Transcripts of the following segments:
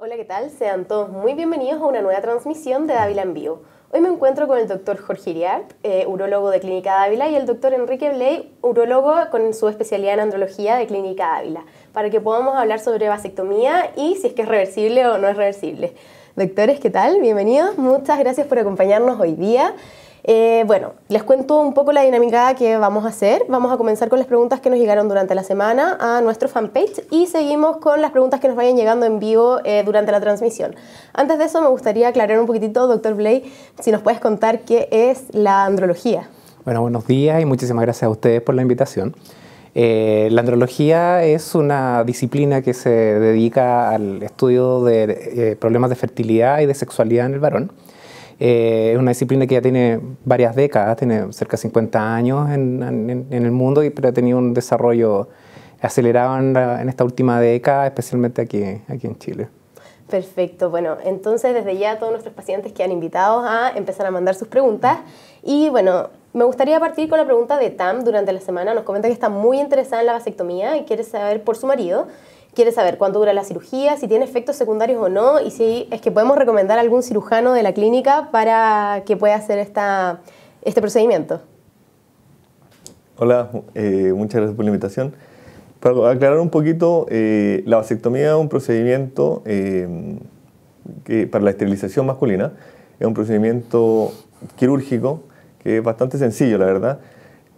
Hola, ¿qué tal? Sean todos muy bienvenidos a una nueva transmisión de Dávila en Vivo. Hoy me encuentro con el doctor Jorge Iriart, urólogo de Clínica Dávila, y el doctor Enrique Bley, urólogo con su especialidad en andrología de Clínica Dávila, para que podamos hablar sobre vasectomía y si es que es reversible o no es reversible. Doctores, ¿qué tal? Bienvenidos. Muchas gracias por acompañarnos hoy día. Bueno, les cuento un poco la dinámica que vamos a hacer. Vamos a comenzar con las preguntas que nos llegaron durante la semana a nuestro fanpage y seguimos con las preguntas que nos vayan llegando en vivo durante la transmisión. Antes de eso me gustaría aclarar un poquitito, doctor Bley, si nos puedes contar qué es la andrología. Bueno, buenos días y muchísimas gracias a ustedes por la invitación. La andrología es una disciplina que se dedica al estudio de problemas de fertilidad y de sexualidad en el varón. Es una disciplina que ya tiene varias décadas, tiene cerca de 50 años en el mundo, pero ha tenido un desarrollo acelerado en esta última década, especialmente aquí en Chile. Perfecto, bueno, entonces desde ya todos nuestros pacientes quedan invitados a empezar a mandar sus preguntas. Y bueno, me gustaría partir con la pregunta de Tam. Durante la semana nos comenta que está muy interesada en la vasectomía y quiere saber por su marido. Quiere saber cuánto dura la cirugía, si tiene efectos secundarios o no, y si es que podemos recomendar a algún cirujano de la clínica para que pueda hacer este procedimiento. Hola, muchas gracias por la invitación. Para aclarar un poquito, la vasectomía es un procedimiento que para la esterilización masculina, es un procedimiento quirúrgico que es bastante sencillo, la verdad.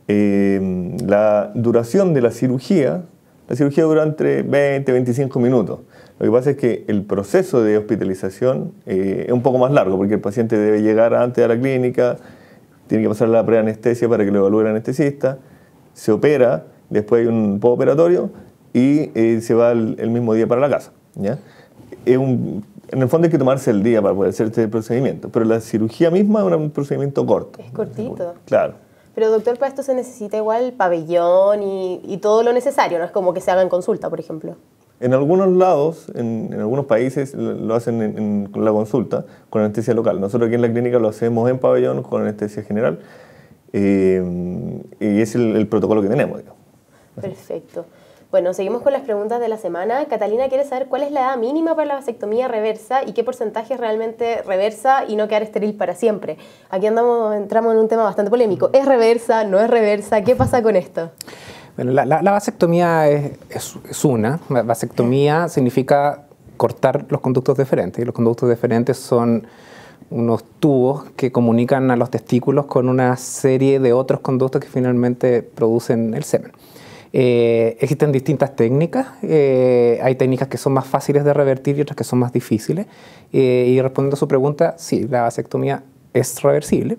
La duración de la cirugía dura entre 20 y 25 minutos. Lo que pasa es que el proceso de hospitalización es un poco más largo, porque el paciente debe llegar antes a la clínica, tiene que pasar la preanestesia para que lo evalúe el anestesista, se opera, después hay un postoperatorio y se va el mismo día para la casa, ¿ya? En el fondo hay que tomarse el día para poder hacer este procedimiento, pero la cirugía misma es un procedimiento corto. Es cortito. Claro. Pero doctor, para esto se necesita igual pabellón y todo lo necesario, no es como que se haga en consulta, por ejemplo. En algunos lados, en algunos países lo hacen con la consulta, con anestesia local. Nosotros aquí en la clínica lo hacemos en pabellón con anestesia general y es el protocolo que tenemos, digamos. Perfecto. Bueno, seguimos con las preguntas de la semana. Catalina quiere saber cuál es la edad mínima para la vasectomía reversa y qué porcentaje es realmente reversa y no quedar estéril para siempre. Aquí entramos en un tema bastante polémico. ¿Es reversa? ¿No es reversa? ¿Qué pasa con esto? Bueno, la vasectomía es una. La vasectomía significa cortar los conductos deferentes. Y los conductos deferentes son unos tubos que comunican a los testículos con una serie de otros conductos que finalmente producen el semen. Existen distintas técnicas, hay técnicas que son más fáciles de revertir y otras que son más difíciles. Y respondiendo a su pregunta, sí, la vasectomía es reversible,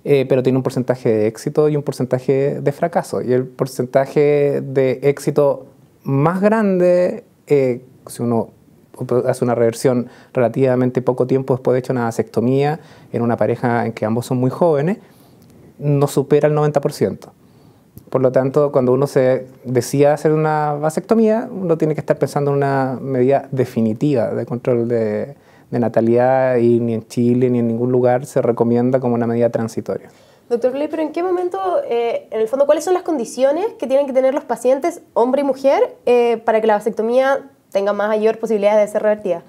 pero tiene un porcentaje de éxito y un porcentaje de fracaso. Y el porcentaje de éxito más grande, si uno hace una reversión relativamente poco tiempo después de hecho una vasectomía en una pareja en que ambos son muy jóvenes, no supera el 90%. Por lo tanto, cuando uno se decida hacer una vasectomía, uno tiene que estar pensando en una medida definitiva de control de natalidad y ni en Chile ni en ningún lugar se recomienda como una medida transitoria. Doctor Bley, pero ¿en qué momento, en el fondo, cuáles son las condiciones que tienen que tener los pacientes, hombre y mujer, para que la vasectomía tenga mayor posibilidad de ser revertida?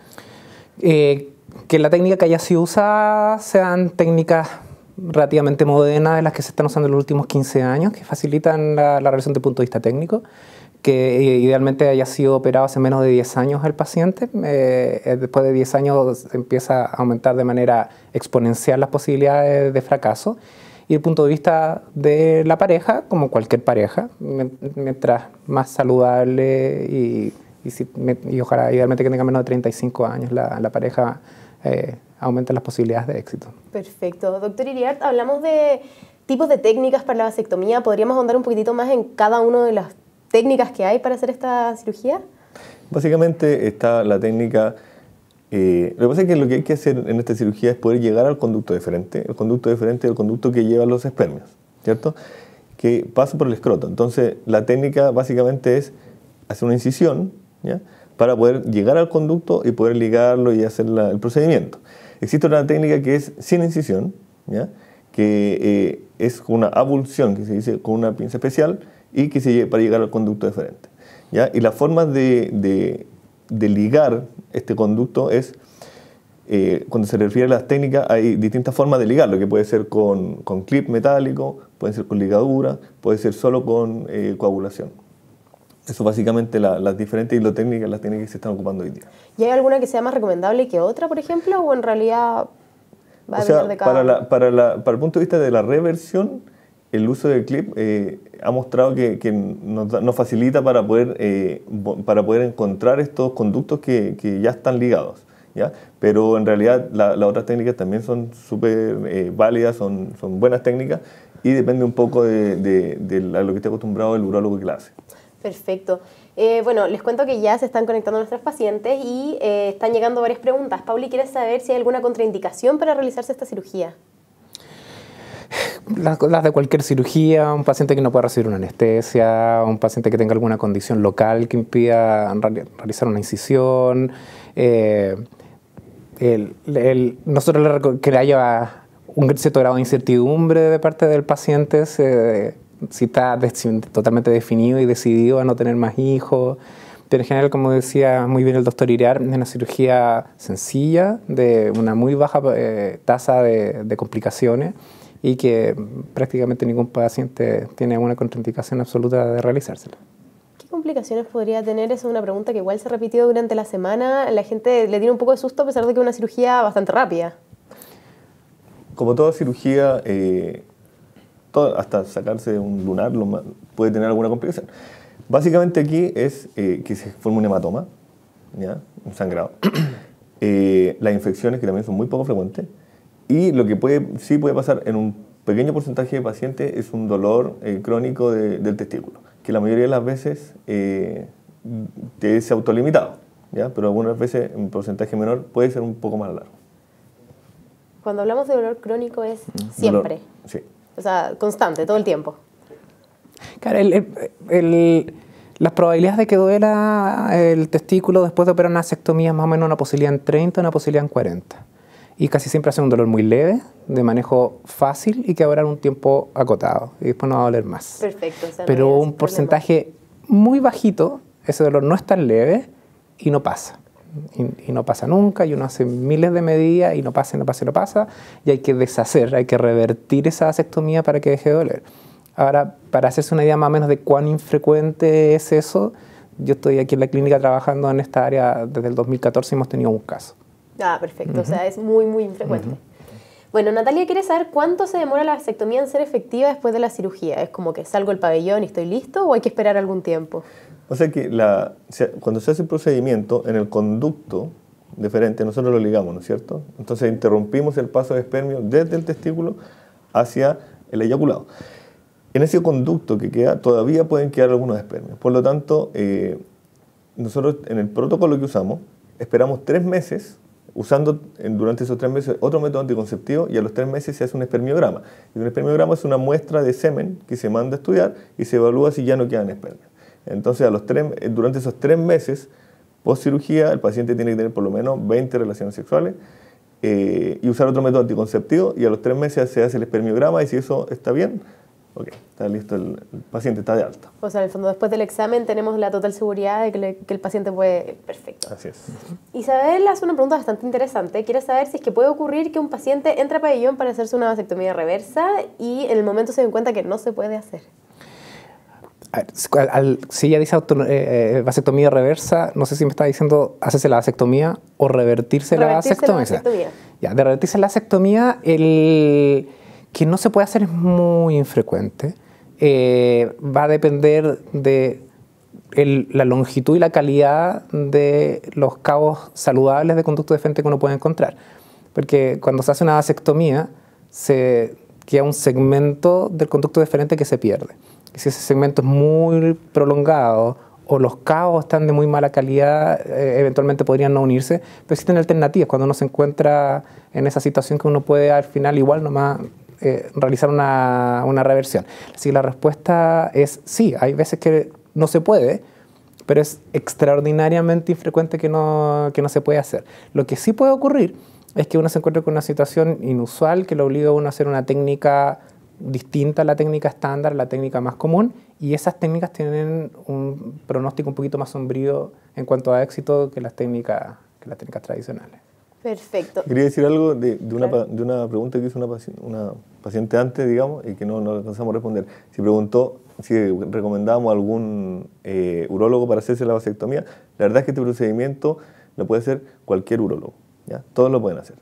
Que la técnica que haya sido usada sean técnicas relativamente modernas, de las que se están usando en los últimos 15 años, que facilitan la reversión desde el punto de vista técnico, que idealmente haya sido operado hace menos de 10 años el paciente. Después de 10 años empieza a aumentar de manera exponencial las posibilidades de fracaso. Y desde el punto de vista de la pareja, como cualquier pareja, mientras más saludable y ojalá idealmente que tenga menos de 35 años la pareja, aumentan las posibilidades de éxito. Perfecto. Doctor Iriart, hablamos de tipos de técnicas para la vasectomía. ¿Podríamos ahondar un poquitito más en cada una de las técnicas que hay para hacer esta cirugía? Básicamente está la técnica. Lo que pasa es que lo que hay que hacer en esta cirugía es poder llegar al conducto deferente. El conducto deferente es el conducto que lleva los espermios, ¿cierto? Que pasa por el escroto. Entonces, la técnica básicamente es hacer una incisión, ¿ya?, para poder llegar al conducto y poder ligarlo y hacer el procedimiento. Existe una técnica que es sin incisión, ¿ya?, que es con una abulsión, que se dice con una pinza especial, y que se lleva para llegar al conducto deferente, ¿ya? Y las formas de de ligar este conducto es, cuando se refiere a las técnicas, hay distintas formas de ligarlo, que puede ser con clip metálico, puede ser con ligadura, puede ser solo con coagulación. Eso básicamente las diferentes hilotécnicas, las técnicas que se están ocupando hoy día. ¿Y hay alguna que sea más recomendable que otra, por ejemplo, o en realidad va a depender de cada? Para el punto de vista de la reversión, el uso del clip ha mostrado que nos facilita para poder encontrar estos conductos que ya están ligados, ¿ya? Pero en realidad las otras técnicas también son súper válidas, son buenas técnicas, y depende un poco de lo que esté acostumbrado el urólogo que la hace. Perfecto. Bueno, les cuento que ya se están conectando nuestros pacientes y están llegando varias preguntas. Pauli, ¿quieres saber si hay alguna contraindicación para realizarse esta cirugía? Las de cualquier cirugía, un paciente que no pueda recibir una anestesia, un paciente que tenga alguna condición local que impida realizar una incisión, nosotros que haya un cierto grado de incertidumbre de parte del paciente, si está totalmente definido y decidido a no tener más hijos. Pero en general, como decía muy bien el doctor Iriart, es una cirugía sencilla, de una muy baja tasa de complicaciones, y que prácticamente ningún paciente tiene una contraindicación absoluta de realizársela. ¿Qué complicaciones podría tener? Esa es una pregunta que igual se repitió durante la semana. La gente le tiene un poco de susto a pesar de que es una cirugía bastante rápida. Como toda cirugía, hasta sacarse un lunar puede tener alguna complicación. Básicamente aquí es que se forma un hematoma, ¿ya? Un sangrado. Las infecciones, que también son muy poco frecuentes. Y lo que sí puede pasar en un pequeño porcentaje de pacientes es un dolor crónico del testículo, que la mayoría de las veces es autolimitado, ¿ya? Pero algunas veces, en un porcentaje menor, puede ser un poco más largo. Cuando hablamos de dolor crónico es siempre. Dolor, sí. O sea, constante, todo el tiempo. Claro, las probabilidades de que duela el testículo después de operar una vasectomía, más o menos una posibilidad en 30, una posibilidad en 40. Y casi siempre hace un dolor muy leve, de manejo fácil y que va a durar un tiempo acotado. Y después no va a doler más. Perfecto. O sea, pero no un porcentaje muy bajito, ese dolor no es tan leve y no pasa. Y no pasa nunca, y uno hace miles de medidas y no pasa, y hay que deshacer, hay que revertir esa vasectomía para que deje de doler. Ahora, para hacerse una idea más o menos de cuán infrecuente es eso, yo estoy aquí en la clínica trabajando en esta área desde el 2014 y hemos tenido un caso. Ah, perfecto, o sea, es muy, muy infrecuente. Bueno, Natalia quiere saber cuánto se demora la vasectomía en ser efectiva después de la cirugía. ¿Es como que salgo del pabellón y estoy listo o hay que esperar algún tiempo? O sea que cuando se hace el procedimiento, en el conducto deferente nosotros lo ligamos, ¿no es cierto? Entonces interrumpimos el paso de espermio desde el testículo hacia el eyaculado. En ese conducto que queda, todavía pueden quedar algunos espermios. Por lo tanto, nosotros en el protocolo que usamos, esperamos 3 meses, usando durante esos 3 meses otro método anticonceptivo, y a los 3 meses se hace un espermiograma. Y un espermiograma es una muestra de semen que se manda a estudiar y se evalúa si ya no quedan espermios. Entonces, durante esos 3 meses, post cirugía, el paciente tiene que tener por lo menos 20 relaciones sexuales y usar otro método anticonceptivo, y a los 3 meses se hace el espermiograma, y si eso está bien, ok, está listo, el paciente está de alta. O sea, en el fondo, después del examen tenemos la total seguridad de que el paciente puede... Perfecto. Así es. Isabel hace una pregunta bastante interesante. Quiere saber si es que puede ocurrir que un paciente entre a pabellón para hacerse una vasectomía reversa y en el momento se den cuenta que no se puede hacer. Si ella dice vasectomía reversa, no sé si me está diciendo hacerse la vasectomía o revertirse la vasectomía. Ya, de revertirse la vasectomía, el que no se puede hacer es muy infrecuente. Va a depender de la longitud y la calidad de los cabos saludables de conducto deferente que uno puede encontrar. Porque cuando se hace una vasectomía, se queda un segmento del conducto deferente que se pierde. Y si ese segmento es muy prolongado o los cabos están de muy mala calidad, eventualmente podrían no unirse, pero existen alternativas cuando uno se encuentra en esa situación que uno puede al final igual nomás realizar una reversión. Así que la respuesta es sí, hay veces que no se puede, pero es extraordinariamente infrecuente que no se puede hacer. Lo que sí puede ocurrir es que uno se encuentre con una situación inusual que lo obliga a uno a hacer una técnica distinta a la técnica estándar, la técnica más común, y esas técnicas tienen un pronóstico un poquito más sombrío en cuanto a éxito que las técnicas tradicionales. Perfecto. Quería decir algo de una pregunta que hizo una paciente antes, digamos, y que no alcanzamos a responder. Preguntó si recomendábamos algún urólogo para hacerse la vasectomía. La verdad es que este procedimiento lo puede hacer cualquier urólogo, ¿ya? Todos lo pueden hacer.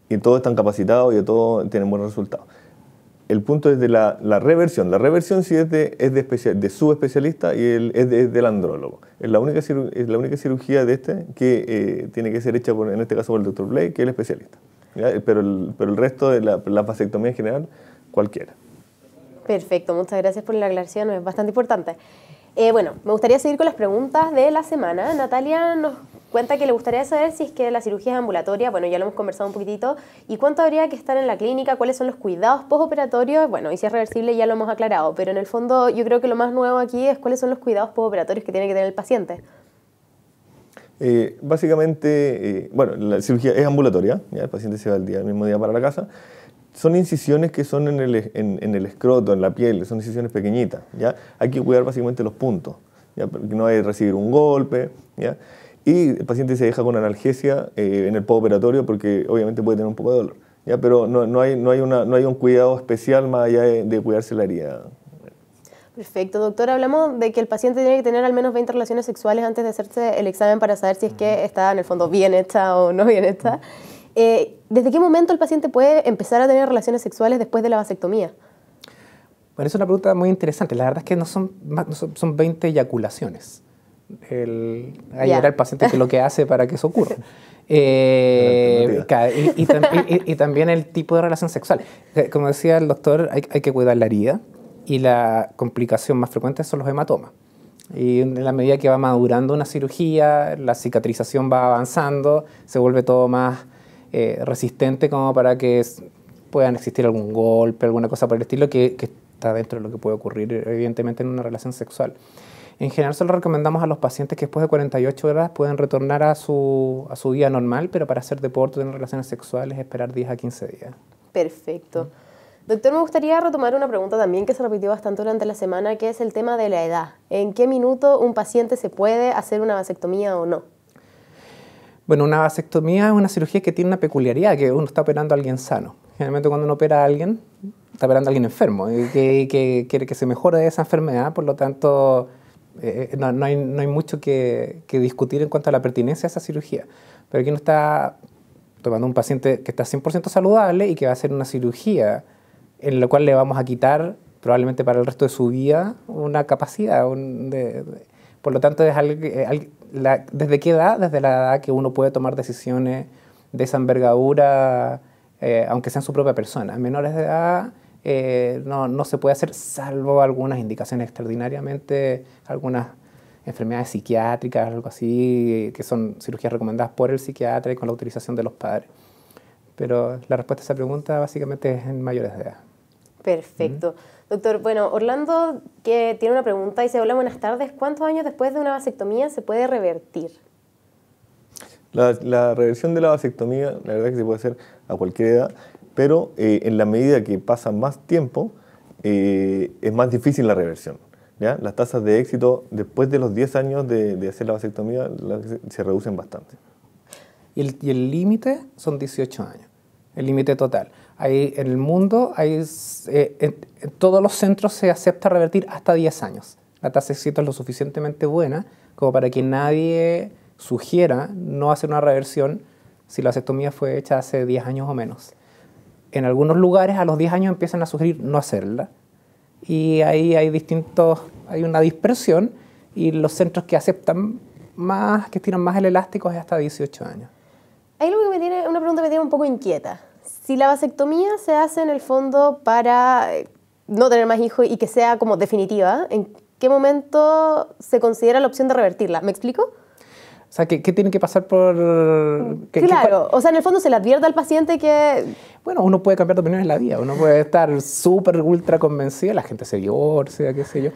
Y todos están capacitados y todos tienen buenos resultados. El punto es de la reversión. La reversión sí es de su especialista y es del andrólogo. Es la única cirugía de que tiene que ser hecha, en este caso, por el doctor Blake, que es el especialista. ¿Ya? Pero el resto de la vasectomía en general, cualquiera. Perfecto, muchas gracias por la aclaración, es bastante importante. Bueno, me gustaría seguir con las preguntas de la semana. Natalia nos cuenta que le gustaría saber si es que la cirugía es ambulatoria, bueno, ya lo hemos conversado un poquitito, y cuánto habría que estar en la clínica, cuáles son los cuidados postoperatorios, bueno, y si es reversible ya lo hemos aclarado, pero en el fondo yo creo que lo más nuevo aquí es cuáles son los cuidados postoperatorios que tiene que tener el paciente. Básicamente, bueno, la cirugía es ambulatoria, ¿ya? El paciente se va el mismo día para la casa. Son incisiones que son en el escroto, en la piel, son incisiones pequeñitas, ¿ya? Hay que cuidar básicamente los puntos, ¿ya? Porque no hay que recibir un golpe, ¿ya? Y el paciente se deja con analgesia en el postoperatorio porque obviamente puede tener un poco de dolor, ¿ya? Pero no hay un cuidado especial más allá de cuidarse la herida. Perfecto, doctor. Hablamos de que el paciente tiene que tener al menos 20 relaciones sexuales antes de hacerse el examen para saber si es que está en el fondo bien hecha o no bien hecha. ¿Desde qué momento el paciente puede empezar a tener relaciones sexuales después de la vasectomía? Bueno, es una pregunta muy interesante. La verdad es que son 20 eyaculaciones. Ahí era el paciente que lo que hace para que eso ocurra. Y también el tipo de relación sexual. Como decía el doctor, hay que cuidar la herida y la complicación más frecuente son los hematomas. Y en la medida que va madurando una cirugía, la cicatrización va avanzando, se vuelve todo más resistente como para que puedan existir algún golpe, alguna cosa por el estilo que está dentro de lo que puede ocurrir evidentemente en una relación sexual. En general solo recomendamos a los pacientes que después de 48 horas pueden retornar a su vida normal, pero para hacer deporte o tener relaciones sexuales esperar 10 a 15 días. Perfecto. Doctor, me gustaría retomar una pregunta también que se repitió bastante durante la semana, que es el tema de la edad. ¿En qué minuto un paciente se puede hacer una vasectomía o no? Bueno, una vasectomía es una cirugía que tiene una peculiaridad, que uno está operando a alguien sano. Generalmente cuando uno opera a alguien, está operando a alguien enfermo, que quiere que se mejore de esa enfermedad, por lo tanto no hay mucho que discutir en cuanto a la pertinencia de esa cirugía. Pero aquí uno está tomando un paciente que está 100% saludable y que va a hacer una cirugía en la cual le vamos a quitar probablemente para el resto de su vida una capacidad. Por lo tanto, ¿desde qué edad? Desde la edad que uno puede tomar decisiones de esa envergadura, aunque sea en su propia persona. En menores de edad no se puede hacer, salvo algunas indicaciones extraordinariamente, algunas enfermedades psiquiátricas, algo así, que son cirugías recomendadas por el psiquiatra y con la autorización de los padres. Pero la respuesta a esa pregunta básicamente es en mayores de edad. Perfecto. Doctor, bueno, Orlando que tiene una pregunta y dice, hola, buenas tardes. ¿Cuántos años después de una vasectomía se puede revertir? La reversión de la vasectomía, la verdad es que se puede hacer a cualquier edad, pero en la medida que pasa más tiempo, es más difícil la reversión, ¿ya? Las tasas de éxito después de los 10 años de hacer la vasectomía se reducen bastante. Y el límite son 18 años, el límite total. En el mundo, en todos los centros se acepta revertir hasta 10 años. La tasa de éxito es lo suficientemente buena como para que nadie sugiera no hacer una reversión si la vasectomía fue hecha hace 10 años o menos. En algunos lugares a los 10 años empiezan a sugerir no hacerla y ahí hay una dispersión y los centros que aceptan más, que estiran más el elástico es hasta 18 años. Hay algo una pregunta que me tiene un poco inquieta. Si la vasectomía se hace en el fondo para no tener más hijos y que sea como definitiva, ¿en qué momento se considera la opción de revertirla? ¿Me explico? O sea, ¿qué tiene que pasar por...? Claro, o sea, en el fondo se le advierte al paciente que... Bueno, uno puede cambiar de opinión en la vida, uno puede estar súper, ultra convencido, la gente se divorcia, qué sé yo.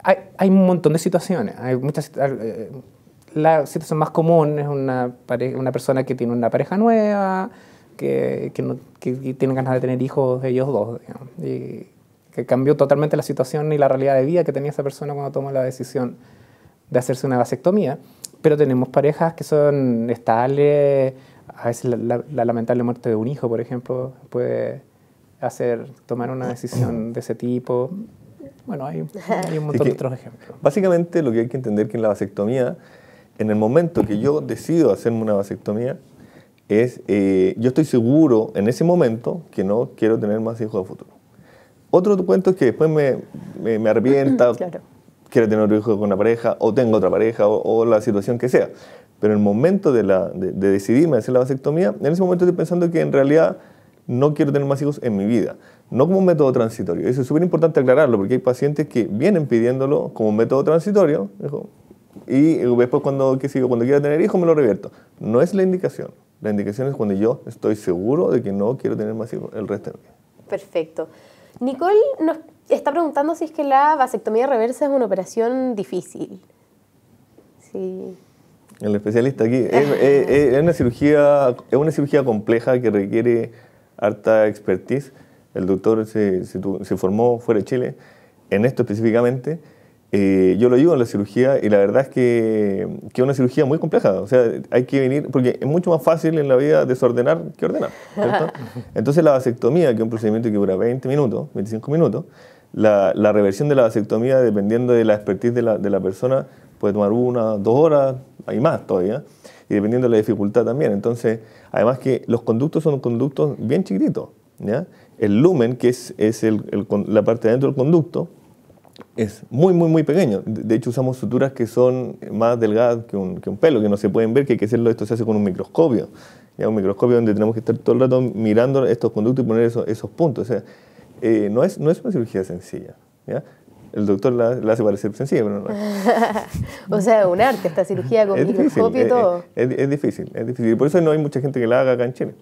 Hay un montón de situaciones, hay muchas... La situación más común es una persona que tiene una pareja nueva, que tienen ganas de tener hijos ellos dos, digamos. Y que cambió totalmente la situación y la realidad de vida que tenía esa persona cuando tomó la decisión de hacerse una vasectomía. Pero tenemos parejas que son estables. A veces la lamentable muerte de un hijo, por ejemplo, puede tomar una decisión de ese tipo. Bueno, hay un montón de otros ejemplos. Básicamente lo que hay que entender que en la vasectomía, en el momento que yo decido hacerme una vasectomía, yo estoy seguro en ese momento que no quiero tener más hijos a futuro. Otro cuento es que después me arrepienta, claro, quiero tener otro hijo con una pareja, o tengo otra pareja, o la situación que sea. Pero en el momento de decidirme hacer la vasectomía, en ese momento estoy pensando que en realidad no quiero tener más hijos en mi vida, no como un método transitorio. Eso es súper importante aclararlo, porque hay pacientes que vienen pidiéndolo como un método transitorio, y después cuando quiera tener hijos me lo revierto. No es la indicación. La indicación es cuando yo estoy seguro de que no quiero tener más hijos el resto de mi vida. Perfecto. Nicole nos está preguntando si es que la vasectomía reversa es una operación difícil. Sí. El especialista aquí. Es una cirugía compleja que requiere harta expertise. El doctor se formó fuera de Chile en esto específicamente. Yo lo ayudo en la cirugía y la verdad es que es una cirugía muy compleja. O sea, hay que venir, porque es mucho más fácil en la vida desordenar que ordenar, ¿cierto? Entonces la vasectomía, que es un procedimiento que dura 20 minutos, 25 minutos, la reversión de la vasectomía, dependiendo de la expertise de la persona, puede tomar 1, 2 horas, hay más todavía, y dependiendo de la dificultad también. Entonces, además que los conductos son conductos bien chiquititos, ¿ya? El lumen, que es la parte de dentro del conducto, es muy, muy, muy pequeño. De hecho, usamos suturas que son más delgadas que un pelo, que no se pueden ver, que hay que hacerlo, esto se hace con un microscopio. ¿Ya? Un microscopio donde tenemos que estar todo el rato mirando estos conductos y poner esos puntos. O sea, no es una cirugía sencilla, ¿ya? El doctor la hace parecer sencilla, pero no es. O sea, es un arte esta cirugía con microscopio y todo. Es difícil. Y por eso no hay mucha gente que la haga acá en Chile.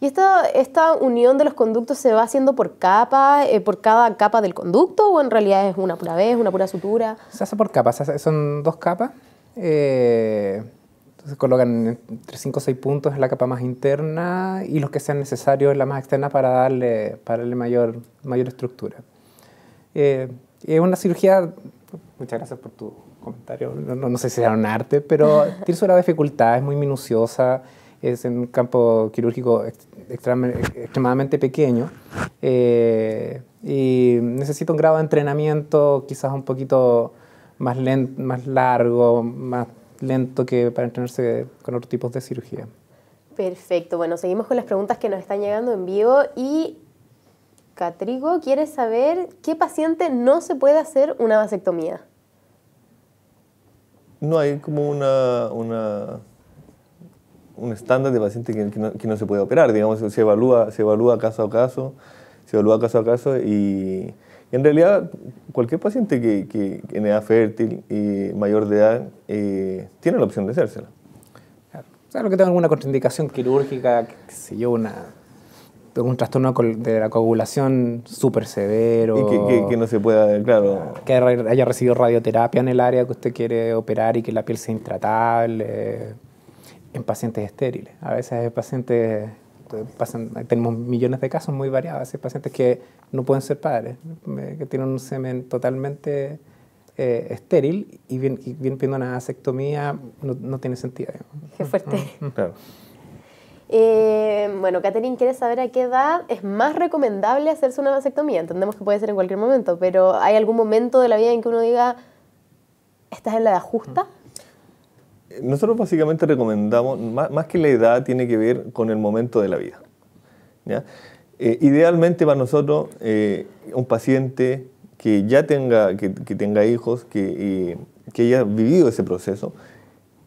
¿Y esta unión de los conductos se va haciendo por capa, por cada capa del conducto, o en realidad es una pura vez, una pura sutura? Se hace por capas, son 2 capas. Se colocan entre 5 o 6 puntos en la capa más interna y los que sean necesarios en la más externa para darle mayor estructura. Es una cirugía, muchas gracias por tu comentario, no sé si era un arte, pero tiene su grado de dificultad, es muy minuciosa, es en un campo quirúrgico extremadamente pequeño y necesita un grado de entrenamiento quizás un poquito más largo, más lento que para entrenarse con otros tipos de cirugía. Perfecto, bueno, seguimos con las preguntas que nos están llegando en vivo y Catrigo quiere saber qué paciente no se puede hacer una vasectomía. No hay como un estándar de paciente que no se puede operar, digamos, se evalúa caso a caso, y en realidad cualquier paciente que en edad fértil y mayor de edad tiene la opción de hacérsela. Claro. O sea, lo que tenga alguna contraindicación quirúrgica, qué sé yo, un trastorno de la coagulación súper severo. Y que no se pueda, claro. Que haya recibido radioterapia en el área que usted quiere operar y que la piel sea intratable. En pacientes estériles. A veces hay pacientes, tenemos millones de casos muy variados, hay pacientes que no pueden ser padres, que tienen un semen totalmente estéril y bien pidiendo una vasectomía no tiene sentido. Qué fuerte. Claro. Bueno, Catherine quiere saber a qué edad es más recomendable hacerse una vasectomía. Entendemos que puede ser en cualquier momento, pero ¿hay algún momento de la vida en que uno diga, ¿estás en la edad justa? Nosotros básicamente recomendamos, más que la edad, tiene que ver con el momento de la vida, ¿ya? Idealmente para nosotros, un paciente que ya tenga hijos, que haya vivido ese proceso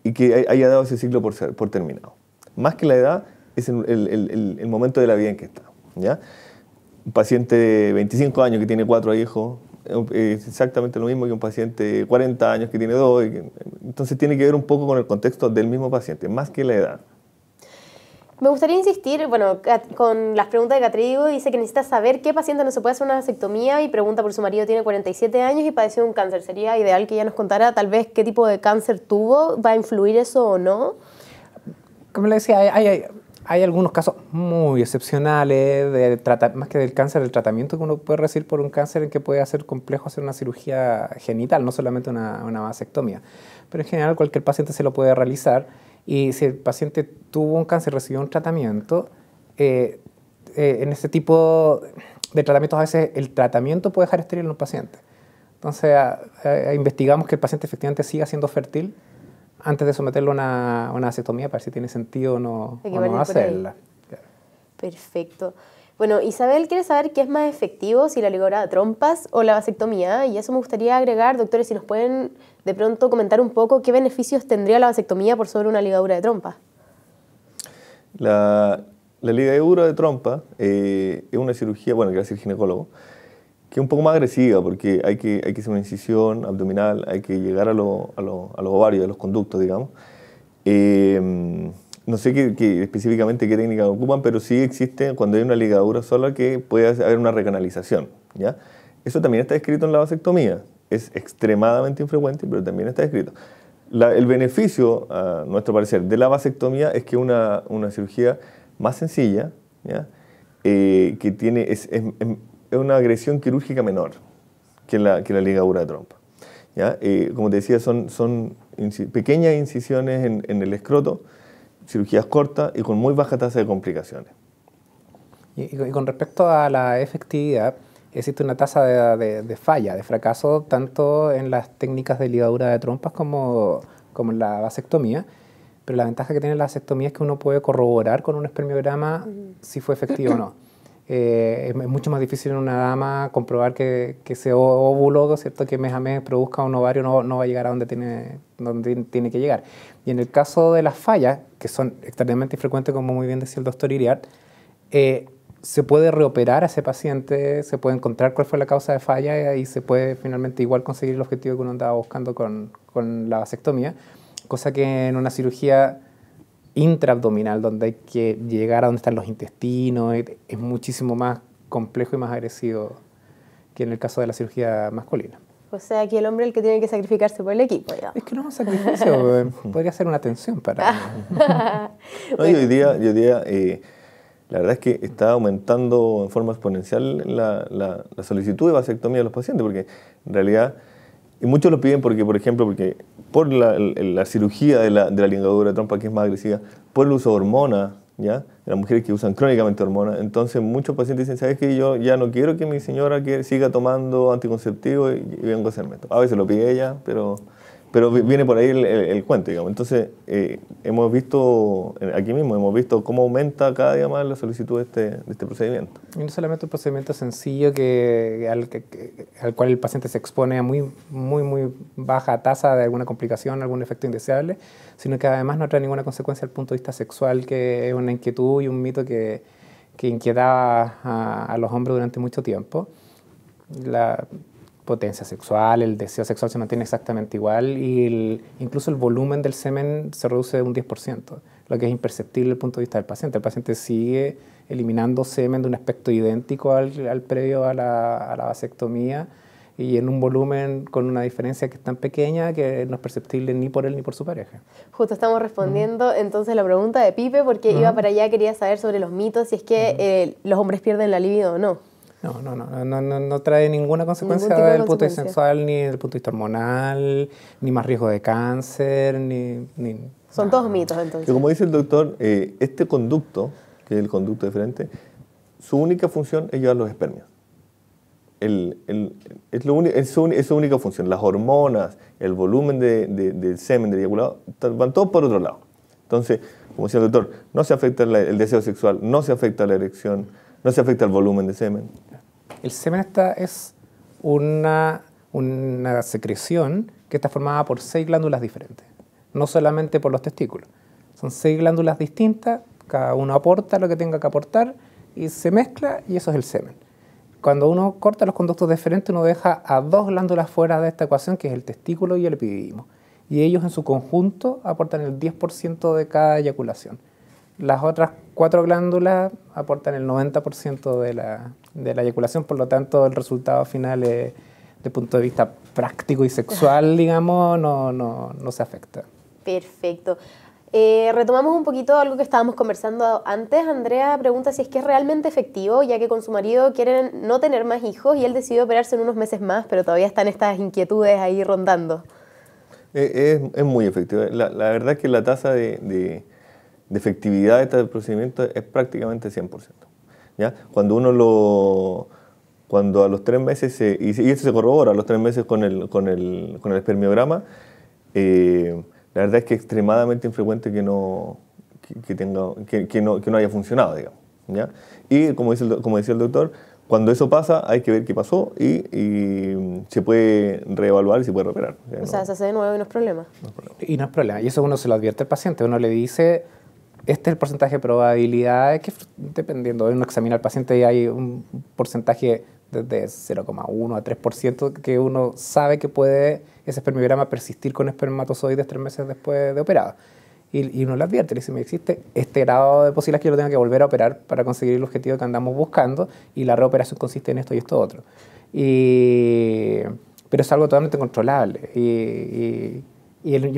y que haya dado ese ciclo por terminado. Más que la edad, es el momento de la vida en que está, ¿ya? Un paciente de 25 años que tiene 4 hijos, es exactamente lo mismo que un paciente de 40 años que tiene 2. Entonces tiene que ver un poco con el contexto del mismo paciente, más que la edad. Me gustaría insistir, bueno, con las preguntas de Catrigo, dice que necesita saber qué paciente no se puede hacer una vasectomía y pregunta por su marido, tiene 47 años y padeció un cáncer. Sería ideal que ella nos contara tal vez qué tipo de cáncer tuvo, ¿va a influir eso o no? Como le decía, hay Hay algunos casos muy excepcionales, más que del cáncer, del tratamiento que uno puede recibir por un cáncer en que puede ser complejo hacer una cirugía genital, no solamente una vasectomía. Pero en general cualquier paciente se lo puede realizar y si el paciente tuvo un cáncer y recibió un tratamiento, en ese tipo de tratamientos a veces el tratamiento puede dejar estéril a un paciente. Entonces investigamos que el paciente efectivamente siga siendo fértil antes de someterlo a una vasectomía para ver si tiene sentido o no hacerla. Claro. Perfecto. Bueno, Isabel quiere saber qué es más efectivo, si la ligadura de trompas o la vasectomía, y eso me gustaría agregar, doctores, si nos pueden de pronto comentar un poco qué beneficios tendría la vasectomía por sobre una ligadura de trompa. La ligadura de trompa es una cirugía, bueno, que va a ser ginecólogo, que es un poco más agresiva porque hay que hacer una incisión abdominal, hay que llegar a los ovarios, a los conductos, digamos. No sé específicamente qué técnica ocupan, pero sí existe cuando hay una ligadura sola que puede haber una recanalización, ¿ya? Eso también está escrito en la vasectomía. Es extremadamente infrecuente, pero también está escrito. El beneficio, a nuestro parecer, de la vasectomía es que es una cirugía más sencilla, ¿ya? Que tiene... es una agresión quirúrgica menor que la ligadura de trompa, ¿ya? Como te decía, son pequeñas incisiones en el escroto, cirugías cortas y con muy baja tasa de complicaciones. Y con respecto a la efectividad, existe una tasa de falla, de fracaso, tanto en las técnicas de ligadura de trompas como en la vasectomía. Pero la ventaja que tiene la vasectomía es que uno puede corroborar con un espermiograma si fue efectivo o no. Es mucho más difícil en una dama comprobar que ese óvulo, ¿cierto?, que mes a mes produzca un ovario no va a llegar a donde tiene que llegar. Y en el caso de las fallas, que son extremadamente frecuentes, como muy bien decía el doctor Iriart, se puede reoperar a ese paciente, se puede encontrar cuál fue la causa de falla y se puede finalmente igual conseguir el objetivo que uno andaba buscando con la vasectomía, cosa que en una cirugía intraabdominal, donde hay que llegar a donde están los intestinos, es muchísimo más complejo y más agresivo que en el caso de la cirugía masculina. O sea, aquí el hombre es el que tiene que sacrificarse por el equipo, ya. Es que no es un sacrificio, podría ser una tensión para... No, y hoy día la verdad es que está aumentando en forma exponencial la solicitud de vasectomía de los pacientes, porque en realidad, y muchos lo piden porque, por ejemplo, por la cirugía de la ligadura de trompa, que es más agresiva, por el uso de hormonas, ¿ya? Las mujeres que usan crónicamente hormonas. Entonces muchos pacientes dicen, ¿sabes qué? Yo ya no quiero que mi señora siga tomando anticonceptivos y vengo a hacerme esto. A veces lo pide ella, pero viene por ahí el cuento, digamos. Entonces hemos visto, aquí mismo, hemos visto cómo aumenta cada día más la solicitud de este procedimiento. Y no solamente un procedimiento sencillo al cual el paciente se expone a muy baja tasa de alguna complicación, algún efecto indeseable, sino que además no trae ninguna consecuencia desde el punto de vista sexual, que es una inquietud y un mito que inquietaba a los hombres durante mucho tiempo. La potencia sexual, el deseo sexual se mantiene exactamente igual y incluso el volumen del semen se reduce un 10%, lo que es imperceptible desde el punto de vista del paciente. El paciente sigue eliminando semen de un aspecto idéntico al previo a la vasectomía y en un volumen con una diferencia que es tan pequeña que no es perceptible ni por él ni por su pareja. Justo estamos respondiendo entonces la pregunta de Pipe, porque iba para allá, quería saber sobre los mitos, si es que los hombres pierden la libido o no. No trae ninguna consecuencia desde el punto de vista sexual, ni desde el punto de vista hormonal, ni más riesgo de cáncer, Son todos mitos, entonces. Pero como dice el doctor, este conducto, que es el conducto deferente, su única función es llevar los espermios. Es su única función. Las hormonas, el volumen del semen, del eyaculado, van todos por otro lado. Entonces, como decía el doctor, no se afecta el deseo sexual, no se afecta la erección, no se afecta el volumen de semen. El semen es una secreción que está formada por 6 glándulas diferentes, no solamente por los testículos. Son 6 glándulas distintas, cada uno aporta lo que tenga que aportar y se mezcla y eso es el semen. Cuando uno corta los conductos deferentes, uno deja a 2 glándulas fuera de esta ecuación, que es el testículo y el epididimo. Y ellos en su conjunto aportan el 10% de cada eyaculación. Las otras 4 glándulas aportan el 90% de la eyaculación, por lo tanto el resultado final, desde el punto de vista práctico y sexual, digamos, no se afecta. Perfecto. Retomamos un poquito algo que estábamos conversando antes. Andrea pregunta si es que es realmente efectivo, ya que con su marido quieren no tener más hijos y él decidió operarse en unos meses más, pero todavía están estas inquietudes ahí rondando. Es muy efectivo. La verdad es que la tasa de efectividad de este procedimiento es prácticamente 100%. ¿Ya? Cuando a los 3 meses, y esto se corrobora a los 3 meses con el espermiograma, la verdad es que es extremadamente infrecuente que no haya funcionado, digamos. ¿Ya? Y como decía el doctor, cuando eso pasa hay que ver qué pasó y se puede reevaluar y se puede reoperar. O sea, se hace de nuevo y no es problema. Y no es problema. Y eso uno se lo advierte al paciente. Uno le dice, este es el porcentaje de probabilidad, que dependiendo, uno examina al paciente y hay un porcentaje desde 0,1 a 3% que uno sabe que puede ese espermiograma persistir con espermatozoides 3 meses después de operado. Y uno le advierte, le dice, me existe este grado de posibilidad que yo lo tenga que volver a operar para conseguir el objetivo que andamos buscando, y la reoperación consiste en esto y esto otro. Pero es algo totalmente controlable. Y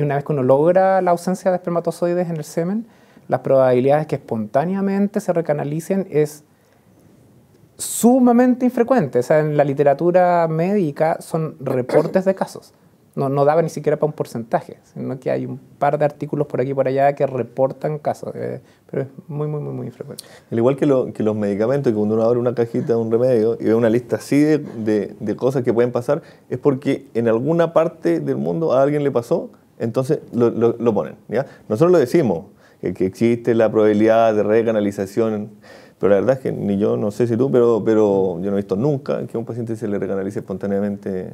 una vez que uno logra la ausencia de espermatozoides en el semen, las probabilidades que espontáneamente se recanalicen es sumamente infrecuente. O sea, en la literatura médica son reportes de casos. No daba ni siquiera para un porcentaje, sino que hay un par de artículos por aquí y por allá que reportan casos, pero es muy, muy, muy, muy infrecuente. Al igual que los medicamentos, que cuando uno abre una cajita de un remedio y ve una lista así de cosas que pueden pasar, es porque en alguna parte del mundo a alguien le pasó, entonces lo ponen. ¿Ya? Nosotros lo decimos, que existe la probabilidad de recanalización, pero la verdad es que ni yo, no sé si tú, pero yo no he visto nunca que a un paciente se le recanalice espontáneamente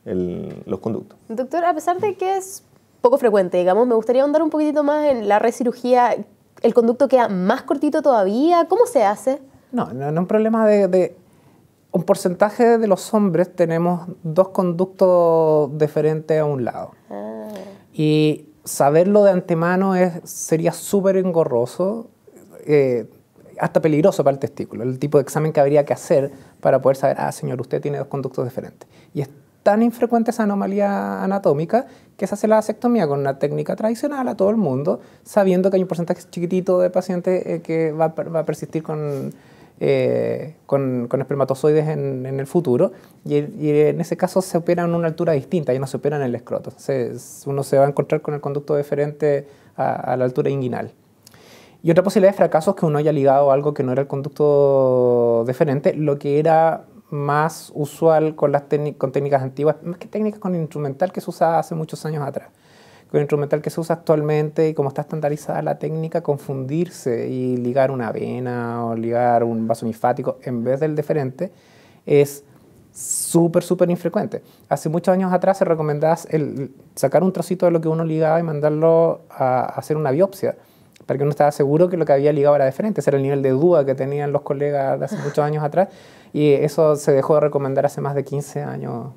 los conductos. Doctor, a pesar de que es poco frecuente, digamos, me gustaría ahondar un poquitito más en la recirugía. ¿El conducto queda más cortito todavía? ¿Cómo se hace? No es un problema de un porcentaje de los hombres tenemos 2 conductos diferentes a un lado. Y saberlo de antemano sería súper engorroso, hasta peligroso para el testículo. El tipo de examen que habría que hacer para poder saber, señor, usted tiene 2 conductos diferentes. Y es tan infrecuente esa anomalía anatómica que se hace la vasectomía con una técnica tradicional a todo el mundo, sabiendo que hay un porcentaje chiquitito de pacientes que va a persistir con espermatozoides en el futuro, y en ese caso se opera en una altura distinta, ya no se opera en el escroto. Uno se va a encontrar con el conducto diferente a la altura inguinal. Y otra posibilidad de fracaso es que uno haya ligado algo que no era el conducto deferente, lo que era más usual con técnicas antiguas, más que técnicas con el instrumental que se usaba hace muchos años atrás. Con el instrumental que se usa actualmente, y como está estandarizada la técnica, confundirse y ligar una vena o ligar un vaso linfático en vez del deferente es súper, súper infrecuente. Hace muchos años atrás se recomendaba sacar un trocito de lo que uno ligaba y mandarlo a hacer una biopsia, para que uno estaba seguro que lo que había ligado era deferente. Ese era el nivel de duda que tenían los colegas de hace muchos años atrás, y eso se dejó de recomendar hace más de 15 años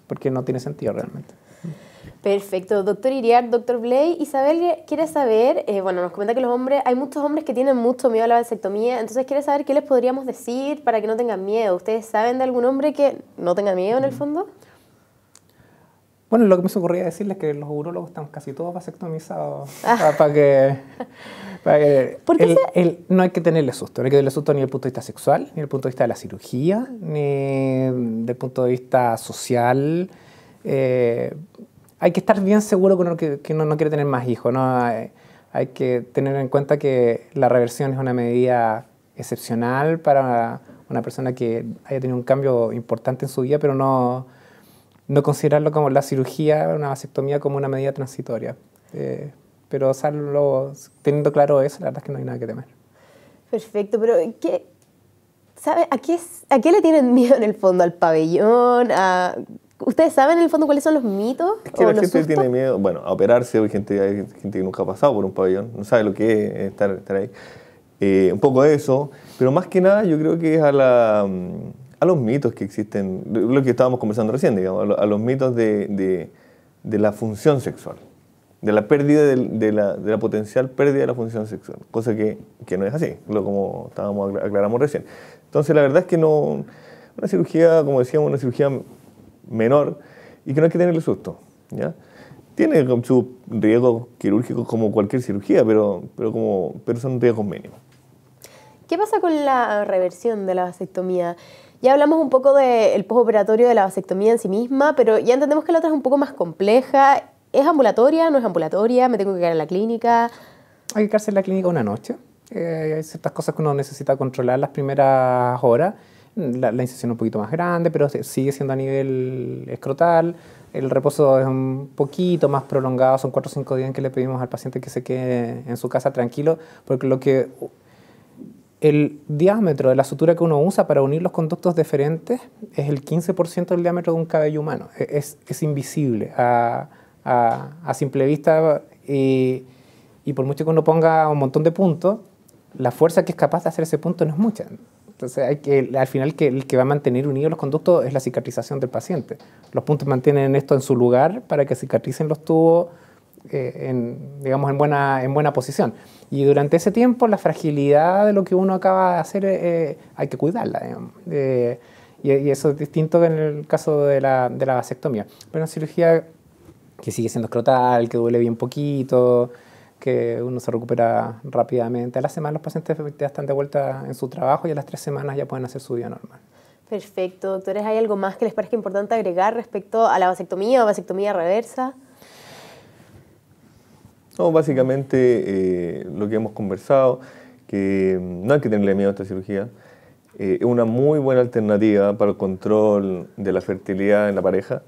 porque no tiene sentido realmente. Perfecto. Doctor Iriart, doctor Blay, Isabel quiere saber, nos comenta que hay muchos hombres que tienen mucho miedo a la vasectomía, entonces quiere saber qué les podríamos decir para que no tengan miedo. ¿Ustedes saben de algún hombre que no tenga miedo en el fondo? Bueno, lo que me ocurría decirles es que los urólogos están casi todos vasectomizados para que no hay que tenerle susto. No hay que tenerle susto ni desde el punto de vista sexual, ni desde el punto de vista de la cirugía, ni desde el punto de vista social. Hay que estar bien seguro que uno no quiere tener más hijos, ¿no? Hay que tener en cuenta que la reversión es una medida excepcional para una persona que haya tenido un cambio importante en su vida, pero no considerarlo como la cirugía, una vasectomía, como una medida transitoria. Pero teniendo claro eso, la verdad es que no hay nada que temer. Perfecto, pero ¿sabe a qué le tienen miedo en el fondo? ¿Al pabellón? ¿Ustedes saben en el fondo cuáles son los mitos? Es que la gente tiene miedo, a operarse. Hay gente que nunca ha pasado por un pabellón, no sabe lo que es estar ahí. Un poco de eso, pero más que nada yo creo que es a los mitos que existen, lo que estábamos conversando recién, digamos, a los mitos de la función sexual, de la pérdida de la potencial pérdida de la función sexual, cosa que no es así, como aclaramos recién. Entonces la verdad es que no, una cirugía, como decíamos, una cirugía menor, y que no hay que tenerle susto, ¿ya? Tiene sus riesgos quirúrgicos como cualquier cirugía, pero son riesgos mínimos. ¿Qué pasa con la reversión de la vasectomía? Ya hablamos un poco del postoperatorio de la vasectomía en sí misma, pero ya entendemos que la otra es un poco más compleja. ¿Es ambulatoria? ¿No es ambulatoria? ¿Me tengo que quedar en la clínica? Hay que quedarse en la clínica una noche. Hay ciertas cosas que uno necesita controlar las primeras horas. La incisión es un poquito más grande, pero sigue siendo a nivel escrotal. El reposo es un poquito más prolongado, son 4 o 5 días en que le pedimos al paciente que se quede en su casa tranquilo, porque el diámetro de la sutura que uno usa para unir los conductos deferentes es el 15% del diámetro de un cabello humano. Es invisible a simple vista y por mucho que uno ponga un montón de puntos, la fuerza que es capaz de hacer ese punto no es mucha. Entonces, al final el que va a mantener unidos los conductos es la cicatrización del paciente. Los puntos mantienen esto en su lugar para que cicatricen los tubos en buena posición. Y durante ese tiempo, la fragilidad de lo que uno acaba de hacer hay que cuidarla, digamos. Y eso es distinto que en el caso de la vasectomía. Pero una cirugía que sigue siendo escrotal, que duele bien poquito, que uno se recupera rápidamente. A la semana los pacientes ya están de vuelta en su trabajo y a las 3 semanas ya pueden hacer su vida normal. Perfecto. Doctores, ¿hay algo más que les parezca importante agregar respecto a la vasectomía o vasectomía reversa? No, básicamente lo que hemos conversado, que no hay que tenerle miedo a esta cirugía. Es una muy buena alternativa para el control de la fertilidad en la pareja,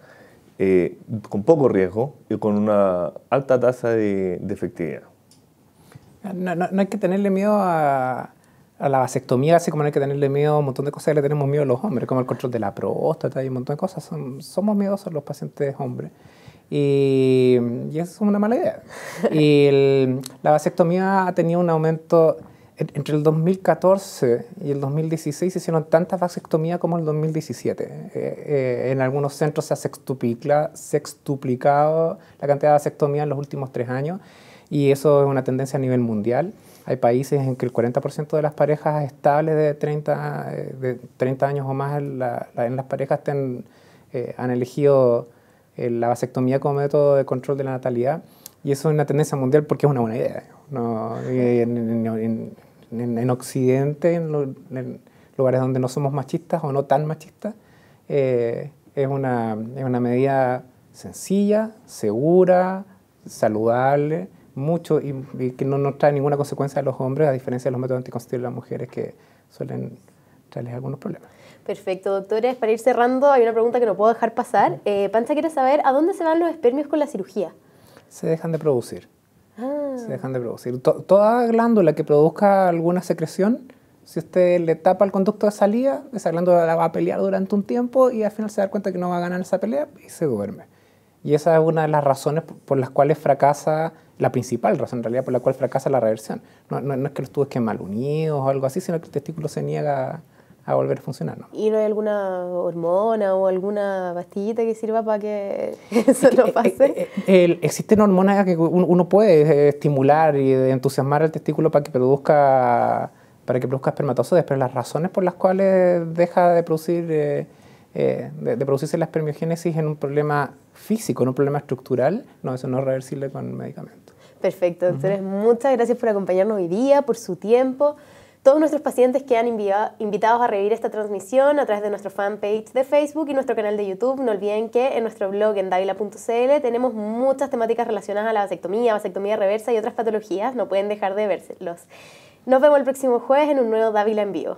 con poco riesgo y con una alta tasa de efectividad. No hay que tenerle miedo a la vasectomía, así como no hay que tenerle miedo a un montón de cosas que le tenemos miedo a los hombres, como el control de la próstata y un montón de cosas. Somos miedosos los pacientes hombres. Y eso es una mala idea. La vasectomía ha tenido un aumento. Entre el 2014 y el 2016 se hicieron tantas vasectomías como el 2017. En algunos centros se ha sextuplicado la cantidad de vasectomías en los últimos 3 años y eso es una tendencia a nivel mundial. Hay países en que el 40% de las parejas estables de 30 años o más en las parejas han elegido la vasectomía como método de control de la natalidad y eso es una tendencia mundial porque es una buena idea. En Occidente, en lugares donde no somos machistas o no tan machistas, es una medida sencilla, segura, saludable, y que no trae ninguna consecuencia a los hombres, a diferencia de los métodos anticonceptivos de las mujeres que suelen traerles algunos problemas. Perfecto, doctores. Para ir cerrando, hay una pregunta que no puedo dejar pasar. Pancha quiere saber, ¿a dónde se van los espermios con la cirugía? Se dejan de producir. Se dejan de producir. Toda glándula que produzca alguna secreción, si usted le tapa el conducto de salida, esa glándula la va a pelear durante un tiempo y al final se da cuenta que no va a ganar esa pelea y se duerme. Y esa es una de las razones por las cuales fracasa, la principal razón en realidad por la cual fracasa la reversión. No es que los tubos queden mal unidos o algo así, sino que el testículo se niega a volver a funcionar, ¿no? ¿Y no hay alguna hormona o alguna pastillita que sirva para que eso no pase? Existen hormonas que uno puede estimular y entusiasmar al testículo para que produzca espermatozoides, pero las razones por las cuales deja de producirse la espermiogénesis en un problema físico, en un problema estructural, no, eso no es reversible con medicamentos. Perfecto, doctores. Muchas gracias por acompañarnos hoy día, por su tiempo. Todos nuestros pacientes quedan invitados a revivir esta transmisión a través de nuestro fanpage de Facebook y nuestro canal de YouTube. No olviden que en nuestro blog en davila.cl tenemos muchas temáticas relacionadas a la vasectomía reversa y otras patologías. No pueden dejar de vérselos. Nos vemos el próximo jueves en un nuevo Dávila en Vivo.